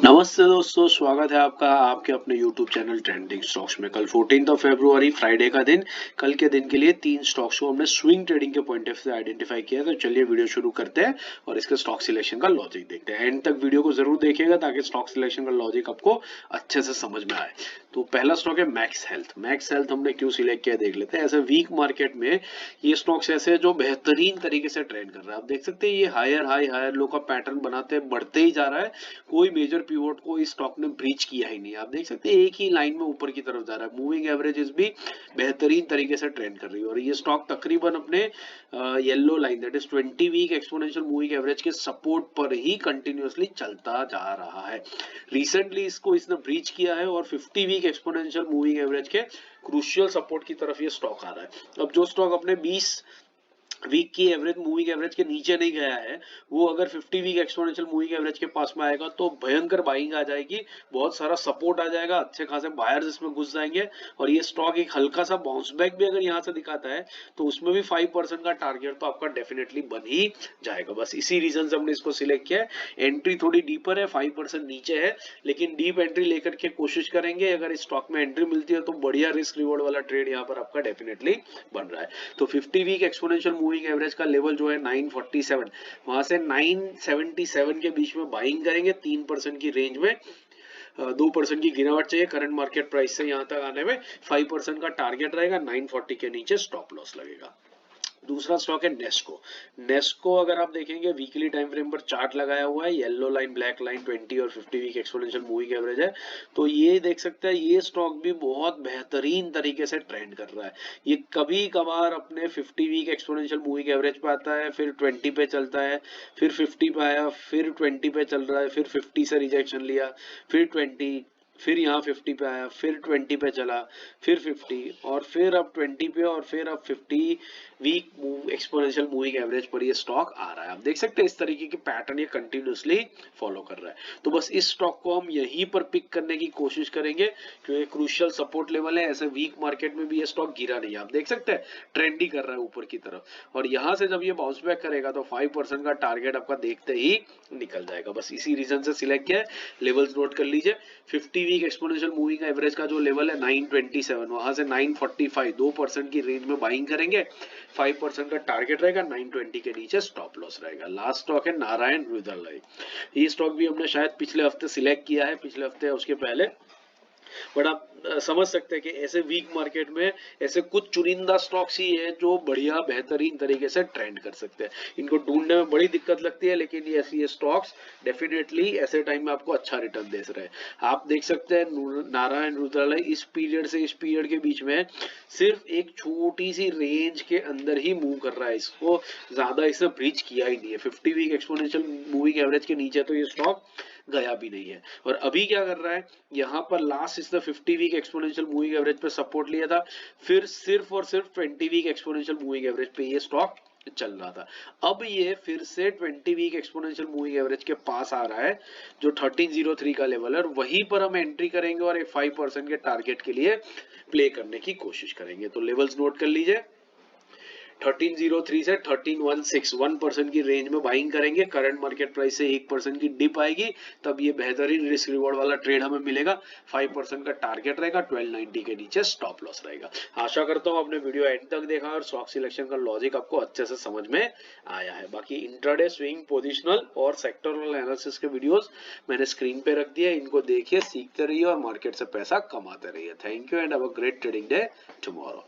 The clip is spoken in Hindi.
नमस्ते दोस्तों, स्वागत है आपका आपके अपने YouTube चैनल ट्रेंडिंग स्टॉक्स में। कल 14 फरवरी फ्राइडे का दिन, कल के दिन के लिए 3 स्टॉक्स को हमने स्विंग ट्रेडिंग के पॉइंट ऑफ से आइडेंटिफाई किया। तो चलिए वीडियो शुरू करते हैं और इसके स्टॉक सिलेक्शन का लॉजिक देखते हैं। एंड तक वीडियो को जरूर देखिएगा ताकि स्टॉक सिलेक्शन का लॉजिक आपको अच्छे से समझ में आए। तो पहला स्टॉक है मैक्स हेल्थ। मैक्स हेल्थ हमने क्यों सिलेक्ट किया देख लेते हैं। ऐसे वीक मार्केट में ये स्टॉक्स ऐसे जो बेहतरीन तरीके से ट्रेंड कर रहा है। आप देख सकते हैं ये हायर हाई हायर लो का पैटर्न बनाते बढ़ते ही जा रहा है। कोई मेजर पिवोट को इस स्टॉक ने ब्रीच किया ही नहीं। आप देख सकते हैं एक ही लाइन में ऊपर की तरफ जा रहा है। मूविंग एवरेजेस भी बेहतरीन तरीके से ट्रेंड कर रही है और ये स्टॉक तकरीबन अपने yellow line that is 20 week exponential moving average के सपोर्ट पर ही कंटिन्यूअसली चलता जा रहा है। रिसेंटली इसको इसने ब्रीच किया है और 50 वीक एक्सपोनेंशियल मूविंग एवरेज के क्रूशियल सपोर्ट की तरफ ये स्टॉक आ रहा है। अब जो स्टॉक अपने 20 वीक की एवरेज मूविंग एवरेज के नीचे नहीं गया है, वो अगर 50 वीक एक्सपोनेंशियल मूविंग एवरेज के पास में आएगा तो भयंकर बाइंग आ जाएगी, बहुत सारा सपोर्ट आ जाएगा, अच्छे खासे बायर्स इसमें घुस जाएंगे और ये स्टॉक एक हल्का सा बाउंस बैक भी अगर यहाँ से दिखाता है तो उसमें भी 5% का टारगेट तो आपका डेफिनेटली बन ही जाएगा। बस इसी रीजन से हमने इसको सिलेक्ट किया है। एंट्री थोड़ी डीपर है, 5% नीचे है, लेकिन डीप एंट्री लेकर के कोशिश करेंगे। अगर इस स्टॉक में एंट्री मिलती है तो बढ़िया रिस्क रिवॉर्ड वाला ट्रेड यहाँ पर आपका डेफिनेटली बन रहा है। तो 50 वीक एक्सपोनेंशियल मूविंग एवरेज का लेवल जो है 947, वहां से 977 के बीच में बाइंग करेंगे 3% की रेंज में। 2% की गिरावट चाहिए करंट मार्केट प्राइस से यहाँ तक आने में। 5% का टारगेट रहेगा, 940 के नीचे स्टॉप लॉस लगेगा। दूसरा स्टॉक है नेस्को। नेस्को अगर आप देखेंगे वीकली टाइम फ्रेम पर चार्ट लगाया हुआ है, येलो लाइन ब्लैक लाइन 20 और 50 वीक एक्सपोनेंशियल मूविंग एवरेज है। तो ये देख सकते हैं ये स्टॉक भी बहुत बेहतरीन तरीके से ट्रेंड कर रहा है। ये कभी कभार अपने 50 वीक एक्सपोनेंशियल मूविंग एवरेज पे आता है, फिर 20 पे चलता है, फिर 50 पे आया, फिर 20 पे चल रहा है, फिर 50 से रिजेक्शन लिया, फिर 20, फिर यहाँ 50 पे आया, फिर 20 पे चला, फिर 50 और फिर अब 20 पे और फिर अब 50 week move exponential moving average पर ये स्टॉक आ रहा है। आप देख सकते हैं इस तरीके के पैटर्न ये कंटिन्यूअसली फॉलो कर रहा है। तो बस इस स्टॉक को हम यहीं पर पिक करने की कोशिश करेंगे क्योंकि क्रूशियल सपोर्ट लेवल है। ऐसे वीक मार्केट में भी ये स्टॉक गिरा नहीं है, आप देख सकते हैं ट्रेंड ही कर रहा है ऊपर की तरफ और यहाँ से जब ये बाउंस बैक करेगा तो 5% का टारगेट आपका देखते ही निकल जाएगा। बस इसी रीजन से सिलेक्ट किया है। लेवल्स नोट कर लीजिए। 50 वीक एक्सपोनेंशियल मूविंग एवरेज का जो लेवल है 927, वहां से 945 2% की रेंज में बाइंग करेंगे। 5% का टारगेट रहेगा, 920 के नीचे स्टॉप लॉस रहेगा। लास्ट स्टॉक है नारायण हृदयालय। ये स्टॉक भी हमने शायद पिछले हफ्ते सिलेक्ट किया है, पिछले हफ्ते उसके पहले। बट आप समझ सकते हैं कि ऐसे वीक मार्केट में ऐसे कुछ चुनिंदा स्टॉक्स ही है जो बढ़िया बेहतरीन तरीके से ट्रेंड कर सकते हैं। इनको ढूंढने में बड़ी दिक्कत लगती है, लेकिन ये स्टॉक्स डेफिनेटली ऐसे टाइम में आपको अच्छा रिटर्न दे रहे हैं। आप देख सकते हैं नारायण रुद्रालय इस पीरियड से इस पीरियड के बीच में सिर्फ एक छोटी सी रेंज के अंदर ही मूव कर रहा है। इसको ज्यादा इसने ब्रीच किया ही नहीं है। 50 वीक एक्सपोनेंशियल मूविंग एवरेज के नीचे तो ये स्टॉक गया भी नहीं है। और अभी क्या कर रहा है, यहाँ पर लास्ट इसने 50 वीक एक्सपोनेंशियल मूविंग एवरेज पे सपोर्ट लिया था, फिर सिर्फ और सिर्फ 20 वीक एक्सपोनेंशियल मूविंग एवरेज पे ये स्टॉक चल रहा था। अब ये फिर से 20 वीक एक्सपोनेंशियल मूविंग एवरेज के पास आ रहा है जो 1303 का लेवल है और वहीं पर हम एंट्री करेंगे और एक 5% के टारगेट के लिए प्ले करने की कोशिश करेंगे। तो लेवल्स नोट कर लीजिए। 1303 से 1316 1% की रेंज में बाइंग करेंगे। करंट मार्केट प्राइस से 1% की डिप आएगी, तब ये बेहतरीन रिस्क रिवॉर्ड वाला ट्रेड हमें मिलेगा। 5% का टारगेट रहेगा, 1290 के नीचे स्टॉप लॉस रहेगा। आशा करता हूँ आपने वीडियो एंड तक देखा और स्टॉक सिलेक्शन का लॉजिक आपको अच्छे से समझ में आया है। बाकी इंट्राडे स्विंग पोजिशनल और सेक्टरल एनालिसिस के वीडियोस मैंने स्क्रीन पे रख दिए, इनको देखिए, सीखते रहिए और मार्केट से पैसा कमाते रहिए। Thank you and have a great trading day tomorrow.